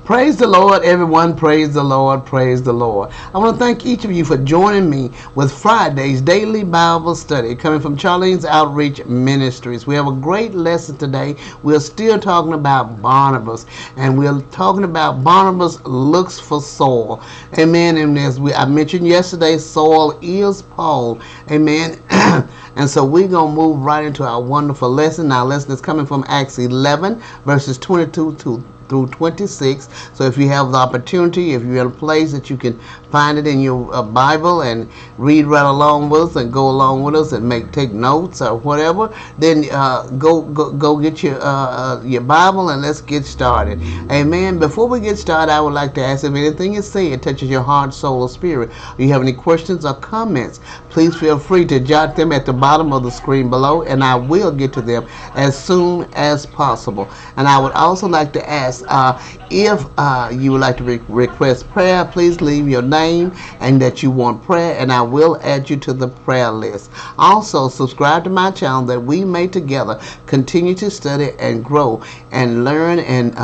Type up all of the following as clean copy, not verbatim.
Praise the Lord, everyone. Praise the Lord. Praise the Lord. I want to thank each of you for joining me with Friday's daily Bible study coming from Charlene's Outreach Ministries. We have a great lesson today. We're still talking about Barnabas, and we're talking about Barnabas looks for Saul. Amen. And as I mentioned yesterday, Saul is Paul. Amen. And so we're going to move right into our wonderful lesson. Our lesson is coming from Acts 11, verses 22 through 26. So if you have the opportunity, if you're in a place that you can find it in your Bible and read right along with us and go along with us and take notes or whatever, then go get your Bible and let's get started. Amen. Before we get started, I would like to ask if anything is said touches your heart, soul, or spirit. If you have any questions or comments, please feel free to jot them at the bottom of the screen below, and I will get to them as soon as possible. And I would also like to ask if you would like to request prayer, please leave your name and that you want prayer, and I will add you to the prayer list. Also, subscribe to my channel that we may together continue to study and grow and learn and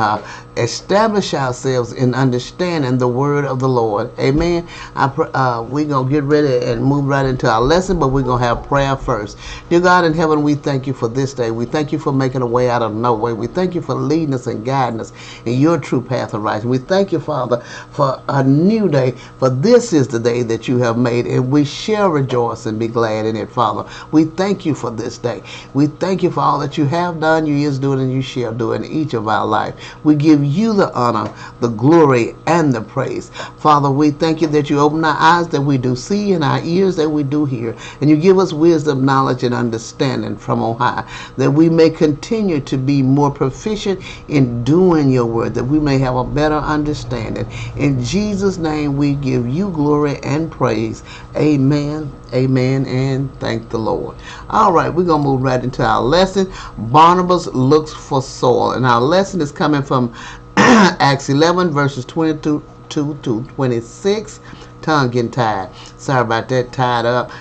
establish ourselves in understanding the word of the Lord. Amen. We're going to get ready and move right into our lesson, but we're going to have prayer first. Dear God in heaven, we thank you for this day. We thank you for making a way out of no way. We thank you for leading us and guiding us in your true path of righteousness. We thank you, Father, for a new day, for this is the day that you have made, and we shall rejoice and be glad in it, Father. We thank you for this day. We thank you for all that you have done, you is doing, and you shall do in each of our life. We give you the honor, the glory, and the praise. Father, we thank you that you open our eyes that we do see and our ears that we do hear, and you give us wisdom, knowledge, and understanding from on high, that we may continue to be more proficient in doing your word, that we may have a better understanding. In Jesus' name we give you glory and praise. Amen, amen, and thank the Lord. All right, we're going to move right into our lesson. Barnabas looks for Saul, and our lesson is coming from Acts 11, verses 22 to 26. Tongue getting tired. Sorry about that. Tied up.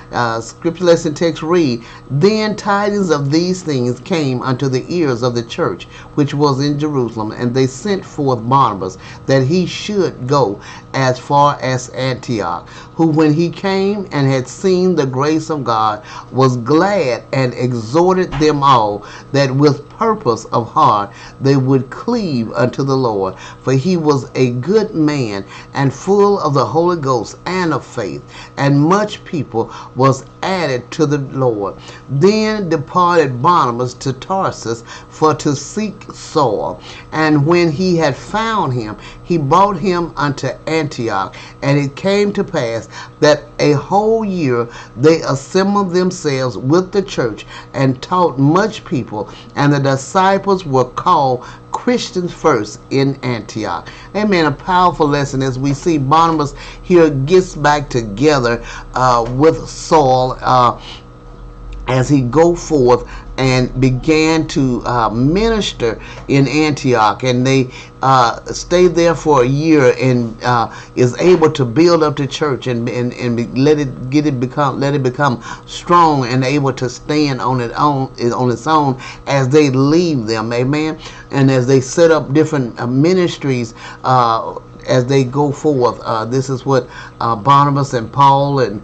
Scripture lesson text read, Then tidings of these things came unto the ears of the church which was in Jerusalem, and they sent forth Barnabas that he should go as far as Antioch, who when he came and had seen the grace of God was glad and exhorted them all that with purpose of heart they would cleave unto the Lord, for he was a good man and full of the Holy Ghost and of faith, and much people was added to the Lord. Then departed Barnabas to Tarsus for to seek Saul, and when he had found him, he brought him unto Antioch. And it came to pass that a whole year they assembled themselves with the church and taught much people, and the disciples were called Christians first in Antioch. Amen. A powerful lesson as we see Barnabas here gets back together with Saul as he go forth and began to minister in Antioch, and they stayed there for a year and is able to build up the church and let it become strong and able to stand on its own as they leave them. Amen. And as they set up different ministries as they go forth. This is what Barnabas and Paul and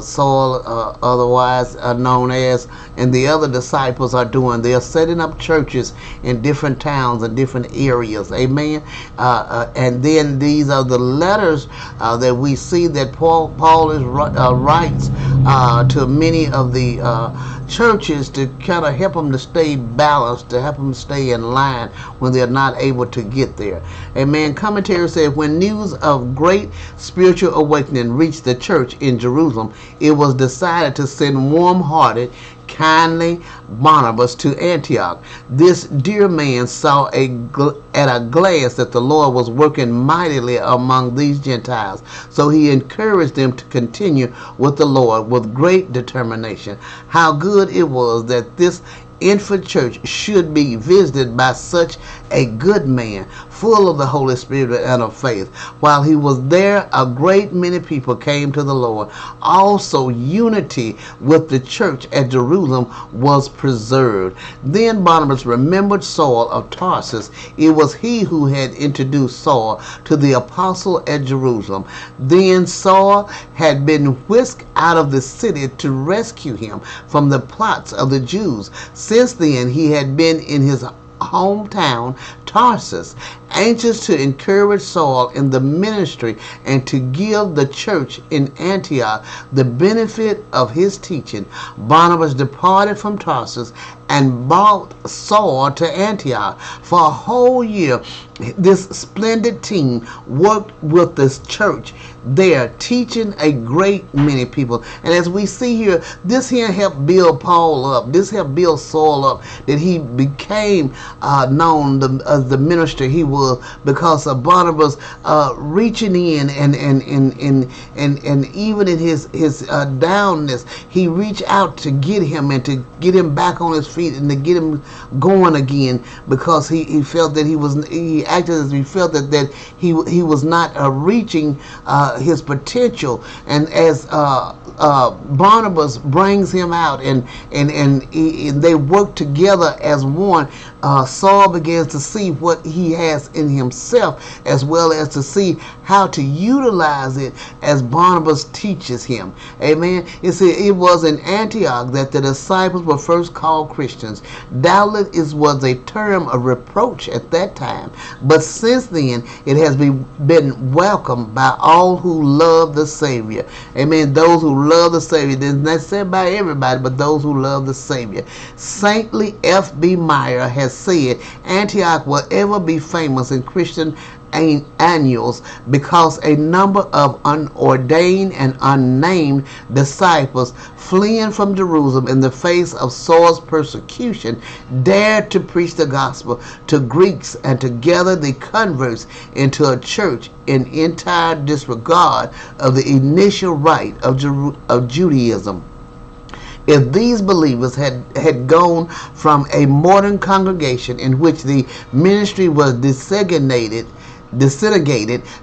Saul, otherwise known as, and the other disciples are doing. They are setting up churches in different towns and different areas. Amen. And then these are the letters that we see that Paul writes to many of the churches to kind of help them to stay balanced, to help them stay in line when they're not able to get there. Amen. Commentary said, when news of great spiritual awakening reached the church in Jerusalem, it was decided to send warm-hearted, kindly Barnabas to Antioch. This dear man saw at a glance that the Lord was working mightily among these Gentiles, so he encouraged them to continue with the Lord with great determination. How good it was that this infant church should be visited by such a good man, full of the Holy Spirit and of faith. While he was there, a great many people came to the Lord. Also, unity with the church at Jerusalem was preserved. Then Barnabas remembered Saul of Tarsus. It was he who had introduced Saul to the apostle at Jerusalem. Then Saul had been whisked out of the city to rescue him from the plots of the Jews. Since then, he had been in his hometown Tarsus, anxious to encourage Saul in the ministry and to give the church in Antioch the benefit of his teaching. Barnabas departed from Tarsus and brought Saul to Antioch. For a whole year, this splendid team worked with this church there, teaching a great many people. And as we see here, this here helped build Paul up. This helped build Saul up, that he became known as the minister he was, because of Barnabas reaching in and even in his downness, he reached out to get him and to get him back on his feet and to get him going again, because he felt that he acted as he felt that he was not reaching his potential. And as Barnabas brings him out and they work together as one, Saul begins to see what he has in himself, as well as to see how to utilize it as Barnabas teaches him. Amen. You see, it was in Antioch that the disciples were first called Christians. Doubtless it was a term of reproach at that time, but since then it has been welcomed by all who love the Savior. Amen. Those who love the Savior. It's not said by everybody, but those who love the Savior. Saintly F.B. Meyer has said, Antioch will ever be famous in Christian annals because a number of unordained and unnamed disciples fleeing from Jerusalem in the face of Saul's persecution dared to preach the gospel to Greeks and to gather the converts into a church in entire disregard of the initial rite of Judaism. If these believers had gone from a modern congregation in which the ministry was disintegrated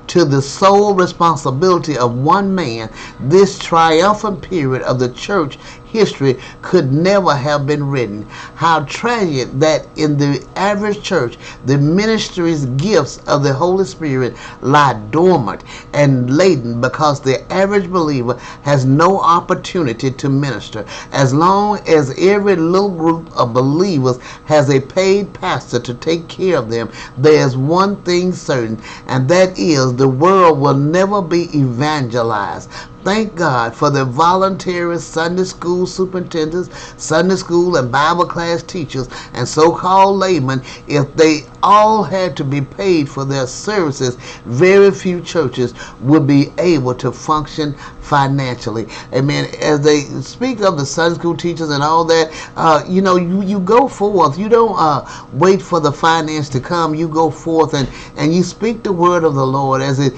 to the sole responsibility of one man, this triumphant period of the church history could never have been written. How tragic that in the average church, the ministry's gifts of the Holy Spirit lie dormant and latent because the average believer has no opportunity to minister. As long as every little group of believers has a paid pastor to take care of them, there is one thing certain, and that is the world will never be evangelized. Thank God for the voluntary Sunday school superintendents, Sunday school and Bible class teachers, and so-called laymen. If they all had to be paid for their services, very few churches would be able to function financially. Amen. As they speak of the Sunday school teachers and all that, you go forth. You don't wait for the finance to come. You go forth and you speak the word of the Lord as it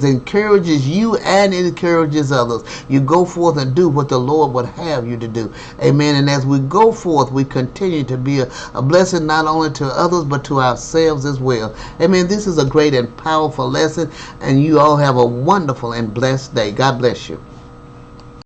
encourages you and it encourages others. You go forth and do what the Lord would have you to do. Amen. And as we go forth, we continue to be a blessing not only to others but to ourselves as well. Amen. This is a great and powerful lesson, and you all have a wonderful and blessed day. God bless you.